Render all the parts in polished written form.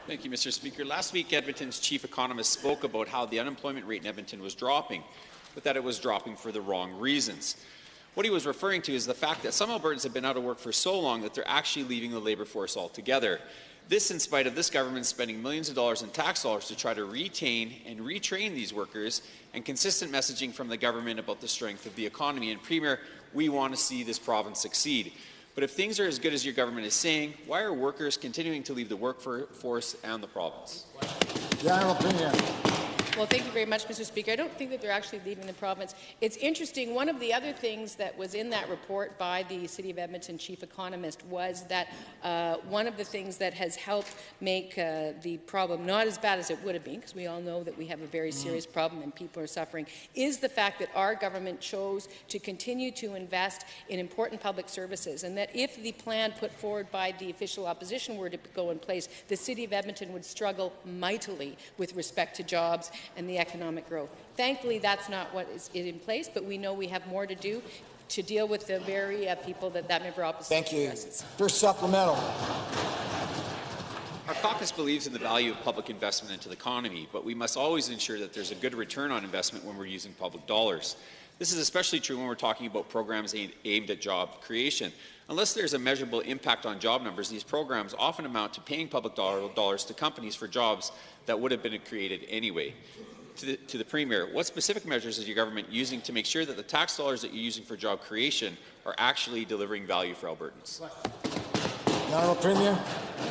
Thank you, Mr. Speaker. Last week, Edmonton's chief economist spoke about how the unemployment rate in Edmonton was dropping, but that it was dropping for the wrong reasons. What he was referring to is the fact that some Albertans have been out of work for so long that they're actually leaving the labour force altogether. This in spite of this government spending millions of dollars in tax dollars to try to retain and retrain these workers, and consistent messaging from the government about the strength of the economy. And Premier, we want to see this province succeed. But if things are as good as your government is saying, why are workers continuing to leave the workforce and the province? The Honourable Premier. Well, thank you very much, Mr. Speaker. I don't think that they're actually leaving the province. It's interesting, one of the other things that was in that report by the City of Edmonton chief economist was that one of the things that has helped make the problem not as bad as it would have been, because we all know that we have a very serious problem and people are suffering, is the fact that our government chose to continue to invest in important public services, and that if the plan put forward by the official opposition were to go in place, the City of Edmonton would struggle mightily with respect to jobs and the economic growth. Thankfully, that's not what is in place, but we know we have more to do to deal with the very people that member opposition addresses. Thank you. First supplemental. Our caucus believes in the value of public investment into the economy, but we must always ensure that there's a good return on investment when we're using public dollars. This is especially true when we're talking about programs aimed at job creation. Unless there's a measurable impact on job numbers, these programs often amount to paying public dollars to companies for jobs that would have been created anyway. To the Premier, what specific measures is your government using to make sure that the tax dollars that you're using for job creation are actually delivering value for Albertans? The Honourable Premier.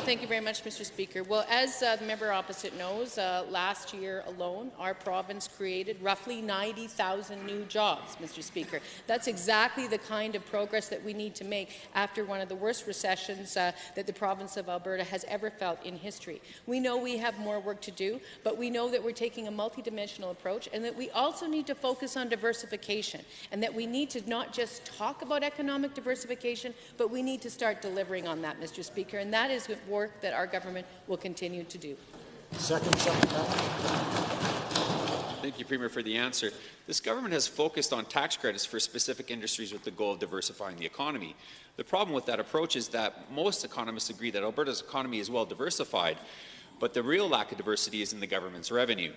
Thank you very much, Mr. Speaker. Well, as the member opposite knows, last year alone, our province created roughly 90,000 new jobs, Mr. Speaker. That's exactly the kind of progress that we need to make after one of the worst recessions that the province of Alberta has ever felt in history. We know we have more work to do, but we know that we're taking a multidimensional approach, and that we also need to focus on diversification, and that we need to not just talk about economic diversification, but we need to start delivering on that, Mr. Speaker, and that is work that our government will continue to do. Second supplemental. Thank you, Premier, for the answer. This government has focused on tax credits for specific industries with the goal of diversifying the economy. The problem with that approach is that most economists agree that Alberta's economy is well diversified, but the real lack of diversity is in the government's revenue.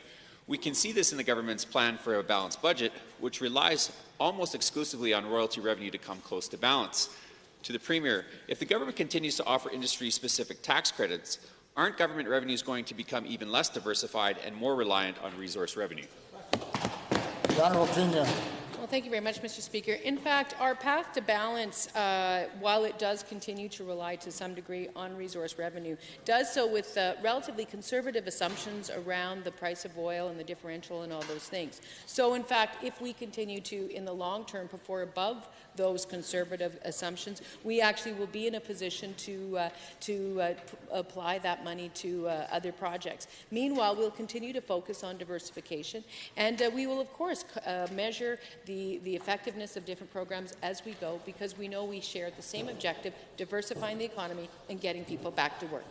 We can see this in the government's plan for a balanced budget, which relies almost exclusively on royalty revenue to come close to balance. To the Premier, if the government continues to offer industry-specific tax credits, aren't government revenues going to become even less diversified and more reliant on resource revenue? The Honourable Premier. Well, thank you very much, Mr. Speaker. In fact, our path to balance, while it does continue to rely to some degree on resource revenue, does so with relatively conservative assumptions around the price of oil and the differential and all those things. So, in fact, if we continue to, in the long term, perform above those conservative assumptions, we actually will be in a position to apply that money to other projects. Meanwhile, we'll continue to focus on diversification, and we will, of course, measure the effectiveness of different programs as we go, because we know we share the same objective, diversifying the economy and getting people back to work.